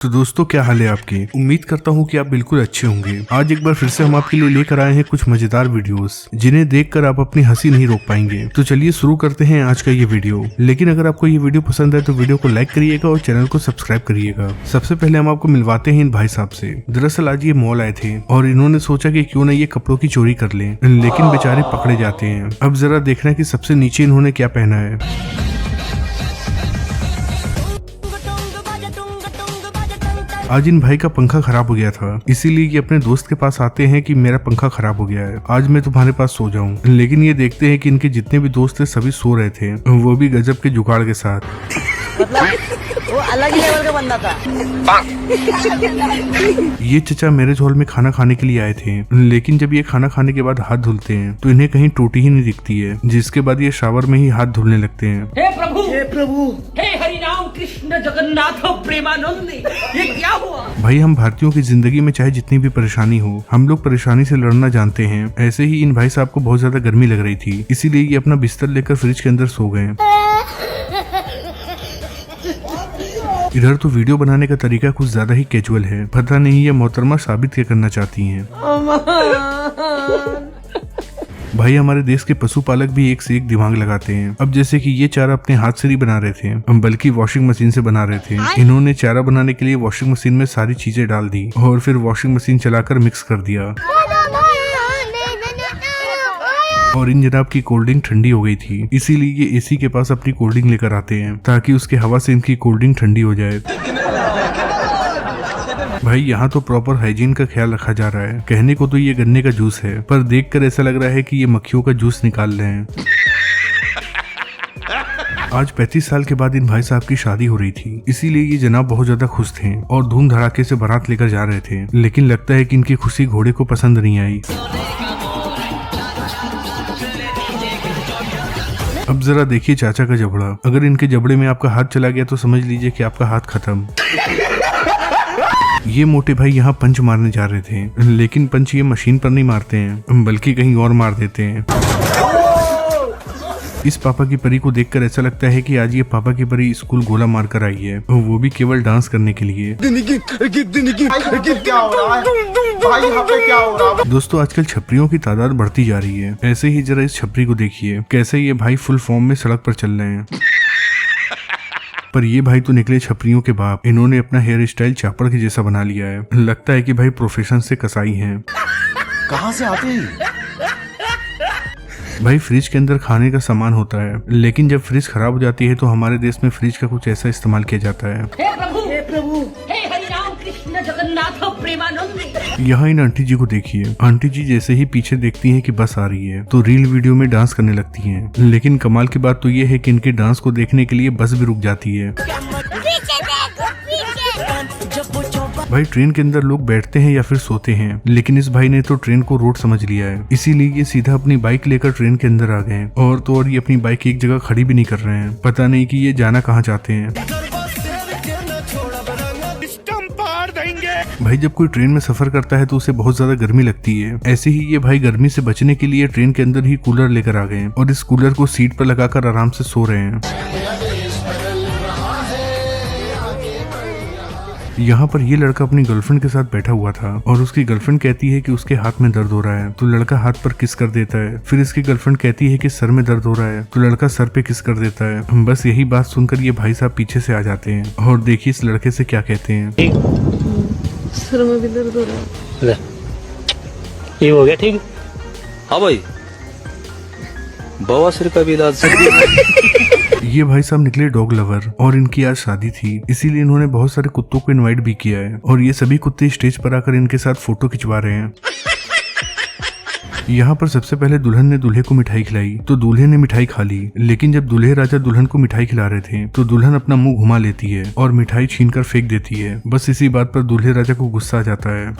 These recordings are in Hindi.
तो दोस्तों, क्या हाल है आपके। उम्मीद करता हूँ कि आप बिल्कुल अच्छे होंगे। आज एक बार फिर से हम आपके लिए लेकर आए हैं कुछ मजेदार वीडियोस, जिन्हें देखकर आप अपनी हंसी नहीं रोक पाएंगे। तो चलिए शुरू करते हैं आज का ये वीडियो। लेकिन अगर आपको ये वीडियो पसंद है तो वीडियो को लाइक करिएगा और चैनल को सब्सक्राइब करिएगा। सबसे पहले हम आपको मिलवाते हैं इन भाई साहब से। दरअसल आज ये मॉल आए थे और इन्होंने सोचा कि क्यों न ये कपड़ों की चोरी कर लें, लेकिन बेचारे पकड़े जाते हैं। अब जरा देखना कि सबसे नीचे इन्होंने क्या पहना है। आज इन भाई का पंखा खराब हो गया था, इसीलिए ये अपने दोस्त के पास आते हैं कि मेरा पंखा खराब हो गया है, आज मैं तुम्हारे पास सो जाऊं। लेकिन ये देखते हैं कि इनके जितने भी दोस्त थे सभी सो रहे थे, वो भी गजब के जुगाड़ के साथ। वो अलग ही लेवल का बंदा था। ये चचा मैरिज हॉल में खाना खाने के लिए आए थे, लेकिन जब ये खाना खाने के बाद हाथ धुलते हैं तो इन्हें कहीं टूटी ही नहीं दिखती है, जिसके बाद ये शावर में ही हाथ धुलने लगते हैं। हे प्रभु, हे प्रभु, हे हरि राम कृष्ण जगन्नाथ प्रेमानंद, ये क्या हुआ? भाई, हम भारतीयों की जिंदगी में चाहे जितनी भी परेशानी हो, हम लोग परेशानी से लड़ना जानते हैं। ऐसे ही इन भाई साहब को बहुत ज्यादा गर्मी लग रही थी, इसीलिए ये अपना बिस्तर लेकर फ्रिज के अंदर सो गए। इधर तो वीडियो बनाने का तरीका कुछ ज्यादा ही कैजुअल है, पता नहीं ये मोहतरमा साबित क्या करना चाहती हैं। भाई, हमारे देश के पशुपालक भी एक से एक दिमाग लगाते हैं। अब जैसे कि ये चारा अपने हाथ से नहीं बना रहे थे, बल्कि वॉशिंग मशीन से बना रहे थे। इन्होंने चारा बनाने के लिए वॉशिंग मशीन में सारी चीजें डाल दी और फिर वॉशिंग मशीन चलाकर मिक्स कर दिया। और इन जनाब की कोल्ड ड्रिंक ठंडी हो गई थी, इसीलिए ये एसी के पास अपनी कोल्ड ड्रिंक लेकर आते हैं ताकि उसके हवा से इनकी कोल्ड ड्रिंक ठंडी हो जाए। भाई, यहाँ तो प्रॉपर हाइजीन का ख्याल रखा जा रहा है। कहने को तो ये गन्ने का जूस है, पर देखकर ऐसा लग रहा है कि ये मक्खियों का जूस निकाल रहे हैं। आज 35 साल के बाद इन भाई साहब की शादी हो रही थी, इसीलिए ये जनाब बहुत ज्यादा खुश थे और धूम धड़ाके से बारात लेकर जा रहे थे। लेकिन लगता है कि इनकी खुशी घोड़े को पसंद नहीं आई। अब जरा देखिए चाचा का जबड़ा। अगर इनके जबड़े में आपका हाथ चला गया तो समझ लीजिए कि आपका हाथ खत्म। ये मोटे भाई यहाँ पंच मारने जा रहे थे, लेकिन पंच ये मशीन पर नहीं मारते हैं, बल्कि कहीं और मार देते हैं। इस पापा की परी को देखकर ऐसा लगता है कि आज ये पापा की परी स्कूल गोला मार कर आई है, वो भी केवल डांस करने के लिए। दोस्तों, आजकल छपरियों की तादाद बढ़ती जा रही है। ऐसे ही जरा इस छपरी को देखिए, कैसे ये भाई फुल फॉर्म में सड़क पर चल रहे हैं। पर ये भाई तो निकले छपरियों के बाप। इन्होंने अपना हेयर स्टाइल चापड़ के जैसा बना लिया है। लगता है कि भाई प्रोफेशन से कसाई हैं। कहाँ से आते हैं? भाई, फ्रिज के अंदर खाने का सामान होता है, लेकिन जब फ्रिज खराब हो जाती है तो हमारे देश में फ्रिज का कुछ ऐसा इस्तेमाल किया जाता है। हे प्रभु, हे प्रभु, हे हरि राम कृष्ण जगन्नाथ प्रेमानंद। यहाँ इन आंटी जी को देखिए। आंटी जी जैसे ही पीछे देखती हैं कि बस आ रही है तो रील वीडियो में डांस करने लगती हैं। लेकिन कमाल की बात तो ये है कि इनके डांस को देखने के लिए बस भी रुक जाती है। भाई, ट्रेन के अंदर लोग बैठते हैं या फिर सोते हैं, लेकिन इस भाई ने तो ट्रेन को रोड समझ लिया है, इसीलिए ये सीधा अपनी बाइक लेकर ट्रेन के अंदर आ गए। और तो और ये अपनी बाइक एक जगह खड़ी भी नहीं कर रहे हैं। पता नहीं कि ये जाना कहाँ चाहते हैं। भाई, जब कोई ट्रेन में सफर करता है तो उसे बहुत ज्यादा गर्मी लगती है। ऐसे ही ये भाई गर्मी से बचने के लिए ट्रेन के अंदर ही कूलर लेकर आ गए और इस कूलर को सीट पर लगाकर आराम से सो रहे हैं। यहाँ पर ये लड़का अपनी गर्लफ्रेंड के साथ बैठा हुआ था और उसकी गर्लफ्रेंड कहती है कि उसके हाथ में दर्द हो रहा है, तो लड़का हाथ पर किस कर देता है। फिर इसकी गर्लफ्रेंड कहती है कि सर में दर्द हो रहा है, तो लड़का सर पे किस कर देता है। बस यही बात सुनकर ये भाई साहब पीछे से आ जाते हैं और देखिए इस लड़के से क्या कहते हैं। सर में भी दर्द हो रहा है। ये हो गया ठीक? हाँ भाई, बवासीर का भी इलाज। ये भाई साहब निकले डॉग लवर और इनकी आज शादी थी, इसीलिए इन्होंने बहुत सारे कुत्तों को इनवाइट भी किया है और ये सभी कुत्ते स्टेज पर आकर इनके साथ फोटो खिंचवा रहे हैं। यहाँ पर सबसे पहले दुल्हन ने दूल्हे को मिठाई खिलाई तो दूल्हे ने मिठाई खा ली, लेकिन जब दूल्हे राजा दुल्हन को मिठाई खिला रहे थे तो दुल्हन अपना मुंह घुमा लेती है और मिठाई छीनकर फेंक देती है। बस इसी बात पर दूल्हे राजा को गुस्सा आ जाता है।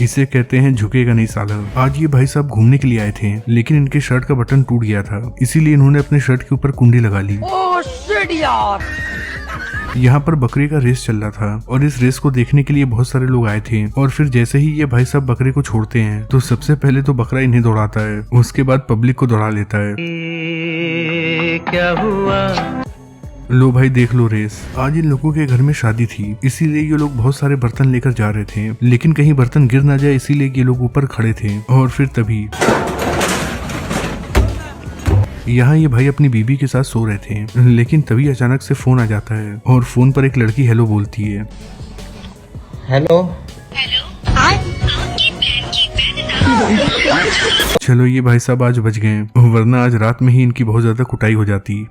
इसे कहते हैं झुकेगा नहीं साला। आज ये भाई साहब घूमने के लिए आए थे, लेकिन इनके शर्ट का बटन टूट गया था, इसीलिए इन्होंने अपने शर्ट के ऊपर कुंडी लगा ली। ओह शिट यार। यहाँ पर बकरे का रेस चल रहा था और इस रेस को देखने के लिए बहुत सारे लोग आए थे। और फिर जैसे ही ये भाई साहब बकरे को छोड़ते हैं तो सबसे पहले तो बकरा इन्हें दौड़ाता है, उसके बाद पब्लिक को दौड़ा लेता है। क्या हुआ? लो भाई देख लो रेस। आज इन लोगों के घर में शादी थी, इसीलिए ये लोग बहुत सारे बर्तन लेकर जा रहे थे, लेकिन कहीं बर्तन गिर ना जाए इसीलिए ये लोग ऊपर खड़े थे। और फिर तभी यहाँ ये भाई अपनी बीबी के साथ सो रहे थे, लेकिन तभी अचानक से फोन आ जाता है और फोन पर एक लड़की हेलो बोलती है। हेलो। चलो ये भाई साहब आज बच गए, वरना आज रात में ही इनकी बहुत ज्यादा कुटाई हो जाती।